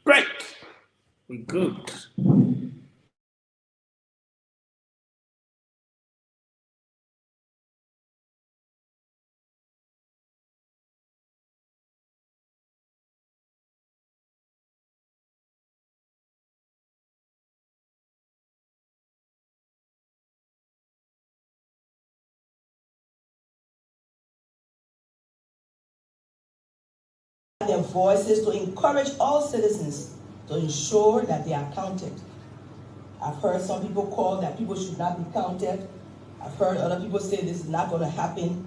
Great. We're good. Their voices to encourage all citizens to ensure that they are counted. I've heard some people call that people should not be counted. I've heard other people say this is not going to happen.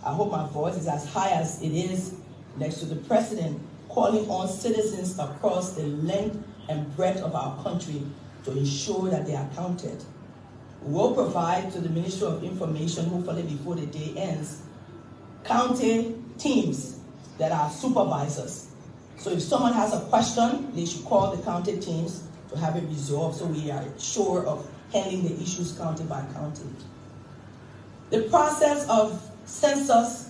I hope my voice is as high as it is next to the president, calling on citizens across the length and breadth of our country to ensure that they are counted. We'll provide to the Ministry of Information, hopefully before the day ends, county teams that are supervisors. So if someone has a question, they should call the county teams to have it resolved so we are sure of handling the issues county by county. The process of census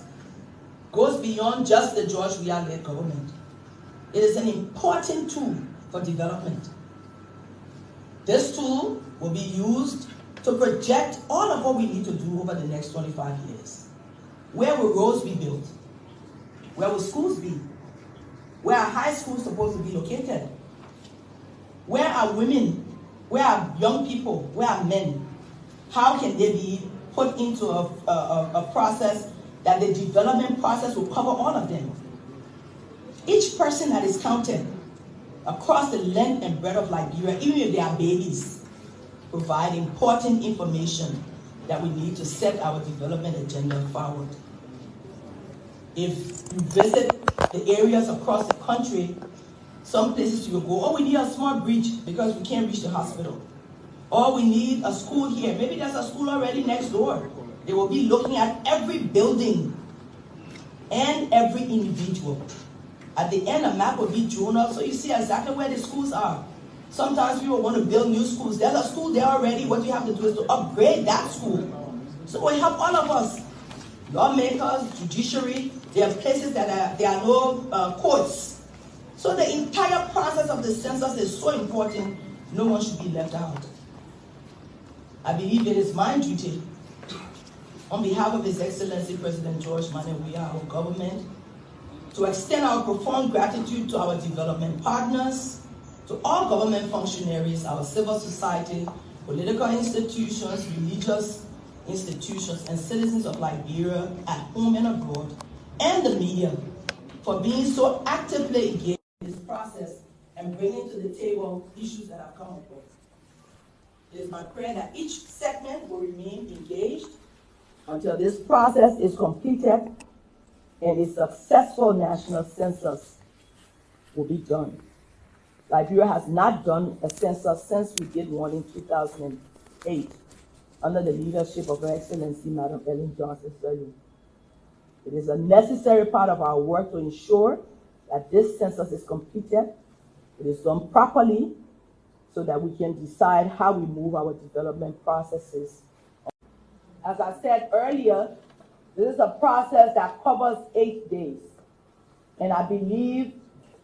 goes beyond just the George Weah-led government. It is an important tool for development. This tool will be used to project all of what we need to do over the next 25 years. Where will roads be built? Where will schools be? Where are high schools supposed to be located? Where are women? Where are young people? Where are men? How can they be put into a process that the development process will cover all of them? Each person that is counted across the length and breadth of Liberia, even if they are babies, provide important information that we need to set our development agenda forward. If you visit the areas across the country, some places you will go, oh, we need a small bridge because we can't reach the hospital. Or we need a school here. Maybe there's a school already next door. They will be looking at every building and every individual. At the end, a map will be drawn up so you see exactly where the schools are. Sometimes people want to build new schools. There's a school there already. What you have to do is to upgrade that school. So we help all of us. Lawmakers, judiciary, there are places that there are no courts. So the entire process of the census is so important, no one should be left out. I believe it is my duty, on behalf of His Excellency President George Manuel Weah, our government, to extend our profound gratitude to our development partners, to all government functionaries, our civil society, political institutions, religious institutions, and citizens of Liberia at home and abroad, and the media for being so actively engaged in this process and bringing to the table issues that have come up with. It is my prayer that each segment will remain engaged until this process is completed and a successful national census will be done. Liberia has not done a census since we did one in 2008 under the leadership of Her Excellency Madam Ellen Johnson Sirleaf. It is a necessary part of our work to ensure that this census is completed, it is done properly, so that we can decide how we move our development processes. As I said earlier, this is a process that covers 8 days. And I believe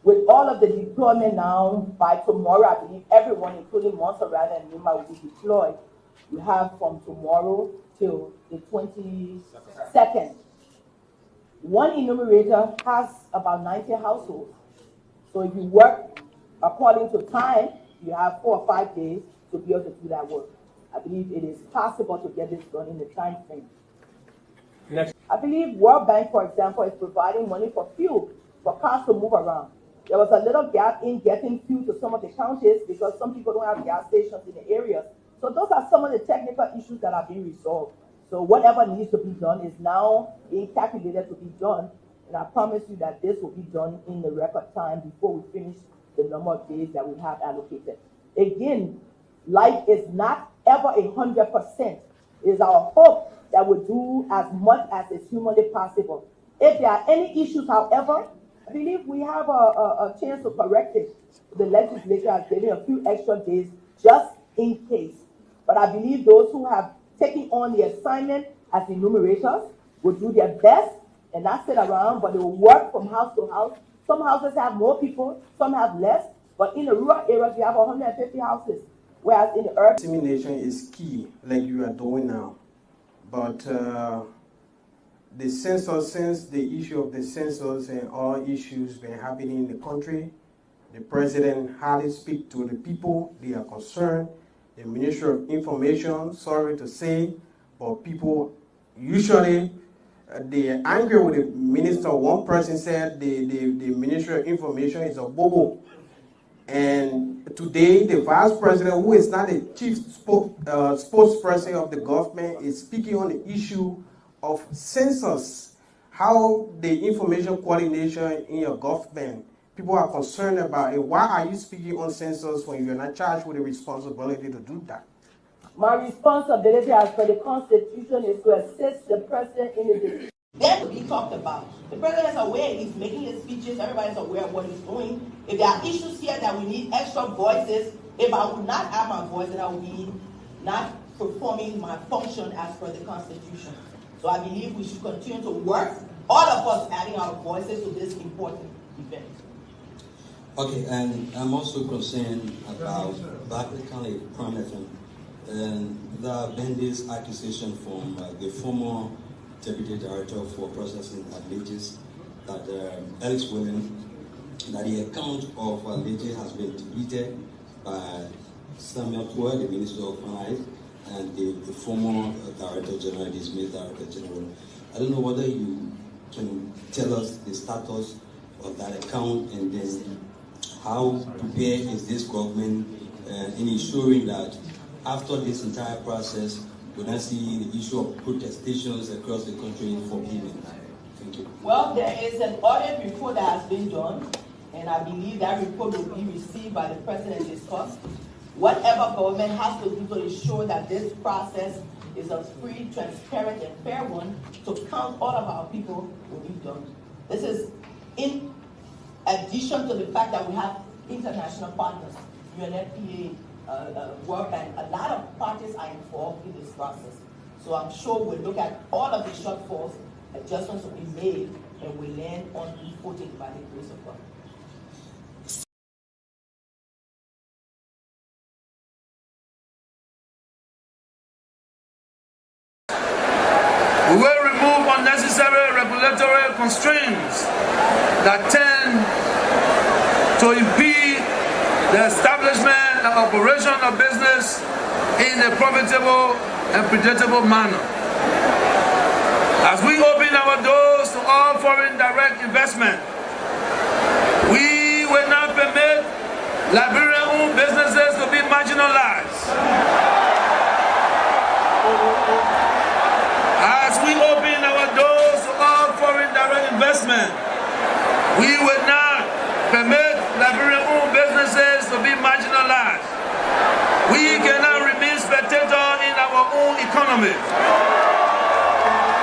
with all of the deployment now, by tomorrow, I believe everyone, including Montserrat and Nima, will be deployed. You have from tomorrow till the 22nd. One enumerator has about 90 households. So if you work according to time, you have 4 or 5 days to be able to do that work. I believe it is possible to get this done in the time frame. Next. I believe World Bank, for example, is providing money for fuel for cars to move around. There was a little gap in getting fuel to some of the counties because some people don't have gas stations in the areas. So those are some of the technical issues that are being resolved. So whatever needs to be done is now being calculated to be done. And I promise you that this will be done in the record time before we finish the number of days that we have allocated. Again, life is not ever 100%. It is our hope that we do as much as is humanly possible. If there are any issues, however, I believe we have a chance to correct it. The legislature has given a few extra days just in case. But I believe those who have taken on the assignment as enumerators will do their best and not sit around, but they will work from house to house. Some houses have more people, some have less, But in the rural areas, we have 150 houses, whereas in the urban... Dissemination is key, like you are doing now. But the census, since the issue of the census and all issues been happening in the country, the president hardly speak to the people. They are concerned. The Ministry of Information, sorry to say, but people usually they are angry with the minister. One person said the Ministry of Information is a bobo. And today, the vice president, who is not the chief spokesperson of the government, is speaking on the issue of census, how the information coordination in your government. People are concerned about it. Why are you speaking on census when you're not charged with the responsibility to do that? My responsibility as per the Constitution is to assist the president in the decision. That will be talked about. The president is aware, he's making his speeches, everybody's aware of what he's doing. If there are issues here that we need extra voices, if I would not have my voice, then I would be not performing my function as per the Constitution. So I believe we should continue to work, all of us adding our voices to this important event. Okay, and I'm also concerned about Berkeley County Prime FM. And there have been this accusation from the former Deputy Director for Processing at Legis, that Alex Williams, that the account of Legis has been deleted by Samuel Tour, the Minister of Finance, and the former Director General, the Smith Director General. I don't know whether you can tell us the status of that account, and then how prepared is this government in ensuring that after this entire process, we don't see the issue of protestations across the country for payment. Thank you. Well, there is an audit report that has been done, and I believe that report will be received by the president and discussed. Whatever government has to do to ensure that this process is a free, transparent, and fair one to count all of our people will be done. This is in addition to the fact that we have international partners, UNFPA, World Bank. A lot of parties are involved in this process. So I'm sure we'll look at all of the shortfalls, adjustments will be made, and we'll land on e-voting by the grace of God. We will remove unnecessary regulatory constraints that tend to impede the establishment and operation of business in a profitable and predictable manner. As we open our doors to all foreign direct investment, we will not permit Liberian-owned businesses to be marginalized. As we open our doors to all foreign direct investment, we will not permit Liberian-owned businesses to be marginalized. We cannot remain spectators in our own economy.